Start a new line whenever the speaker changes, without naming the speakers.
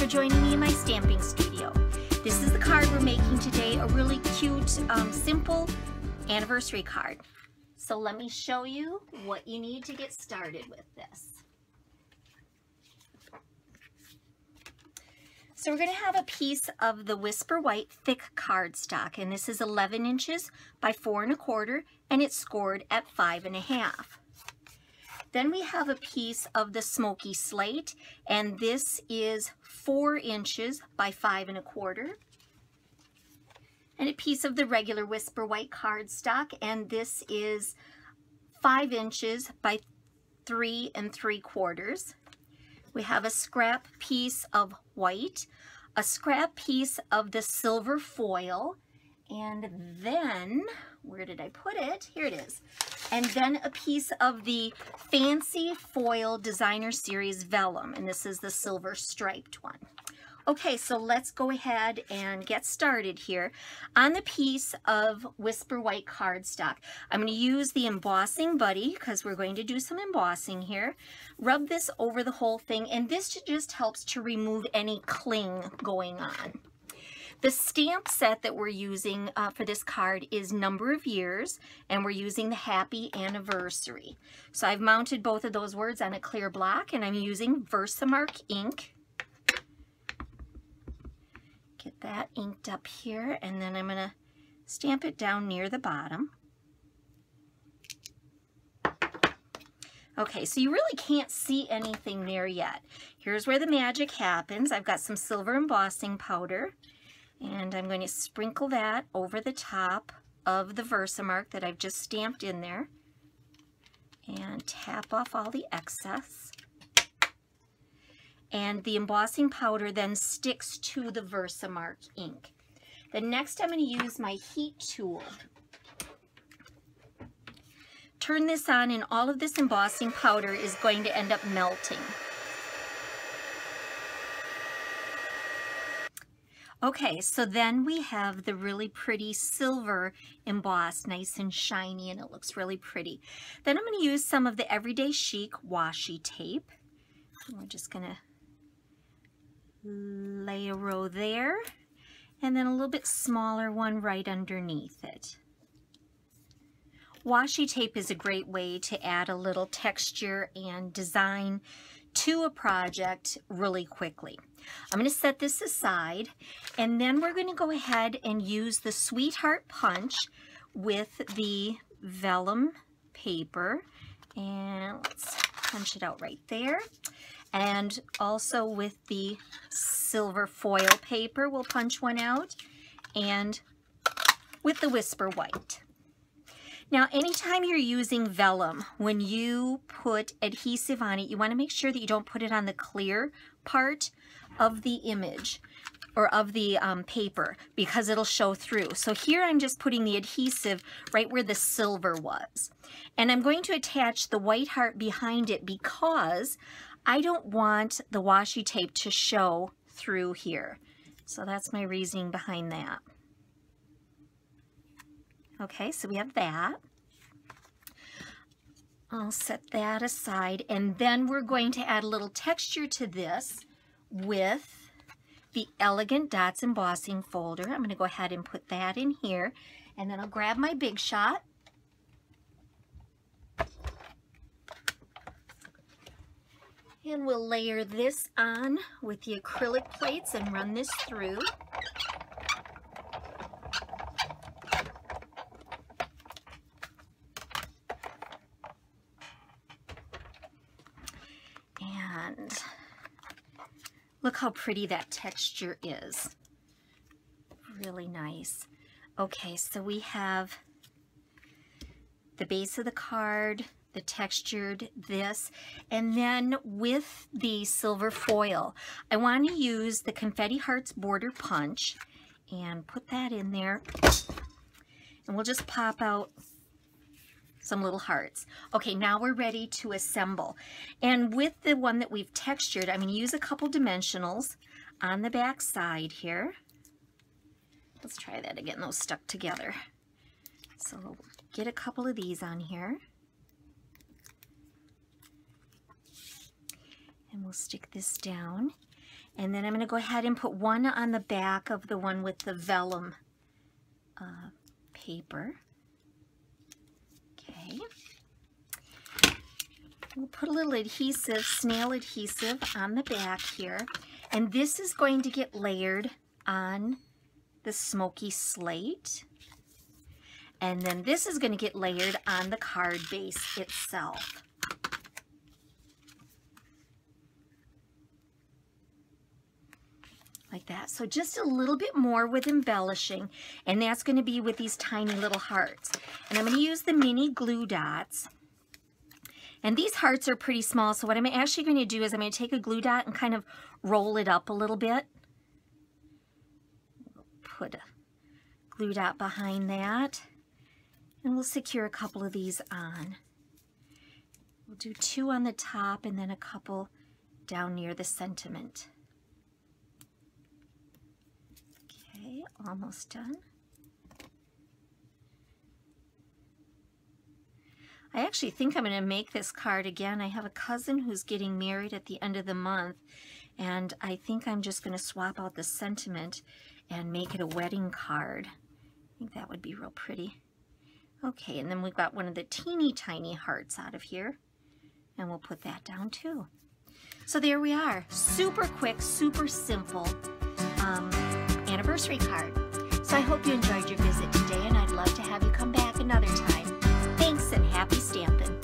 for joining me in my stamping studio. This is the card we're making today, a really cute, simple anniversary card. So let me show you what you need to get started with this. So we're going to have a piece of the Whisper White thick cardstock, and this is 11 inches by 4 1/4, and it's scored at 5 1/2. Then we have a piece of the Smoky Slate, and this is 4 inches by 5 1/4. And a piece of the regular Whisper White cardstock, and this is 5 inches by 3 3/4. We have a scrap piece of white, a scrap piece of the silver foil, and then, where did I put it? Here it is. And then a piece of the Fancy Foil Designer Series Vellum, and this is the silver striped one. Okay, so let's go ahead and get started here. On the piece of Whisper White cardstock, I'm going to use the Embossing Buddy because we're going to do some embossing here. Rub this over the whole thing, and this just helps to remove any cling going on. The stamp set that we're using for this card is number of years, and we're using the happy anniversary. So I've mounted both of those words on a clear block, and I'm using VersaMark ink. Get that inked up here, and then I'm going to stamp it down near the bottom. Okay, so you really can't see anything there yet. Here's where the magic happens. I've got some silver embossing powder, and I'm going to sprinkle that over the top of the VersaMark that I've just stamped in there, and tap off all the excess. And the embossing powder then sticks to the VersaMark ink. Then next I'm going to use my heat tool. Turn this on, and all of this embossing powder is going to end up melting. Okay, so then we have the really pretty silver embossed, nice and shiny, and it looks really pretty. Then I'm going to use some of the Everyday Chic washi tape. And we're just going to lay a row there, and then a little bit smaller one right underneath it. Washi tape is a great way to add a little texture and design to a project really quickly. I'm going to set this aside, and then we're going to go ahead and use the Sweetheart Punch with the vellum paper, and let's punch it out right there. And also with the silver foil paper, we'll punch one out, and with the Whisper White. Now, anytime you're using vellum, when you put adhesive on it, you want to make sure that you don't put it on the clear part of the image or of the paper, because it'll show through. So here I'm just putting the adhesive right where the silver was. And I'm going to attach the white heart behind it because I don't want the washi tape to show through here. So that's my reasoning behind that. Okay, so we have that. I'll set that aside, and then we're going to add a little texture to this with the Elegant Dots embossing folder. I'm going to go ahead and put that in here, and then I'll grab my Big Shot. And we'll layer this on with the acrylic plates and run this through. And look how pretty that texture is. Really nice. Okay, so we have the base of the card, the textured this, and then with the silver foil, I want to use the Confetti Hearts Border Punch and put that in there, and we'll just pop out some little hearts. Okay, now we're ready to assemble. And with the one that we've textured, I'm going to use a couple dimensionals on the back side here. Let's try that again, those stuck together. So we'll get a couple of these on here. And we'll stick this down. And then I'm going to go ahead and put one on the back of the one with the vellum paper. Okay. We'll put a little adhesive, Snail adhesive on the back here. And this is going to get layered on the Smoky Slate. And then this is going to get layered on the card base itself. Like that. So just a little bit more with embellishing, and that's going to be with these tiny little hearts. And I'm going to use the mini glue dots. And these hearts are pretty small, so what I'm actually going to do is I'm going to take a glue dot and kind of roll it up a little bit. We'll put a glue dot behind that, and we'll secure a couple of these on. We'll do 2 on the top and then a couple down near the sentiment. Okay, almost done. I actually think I'm going to make this card again. I have a cousin who's getting married at the end of the month, and I think I'm just going to swap out the sentiment and make it a wedding card. I think that would be real pretty. Okay, and then we've got one of the teeny tiny hearts out of here, and we'll put that down too. So there we are. Super quick, super simple anniversary card. So I hope you enjoyed your visit today, and I'd love to have you come back another time. Thanks, and happy stamping.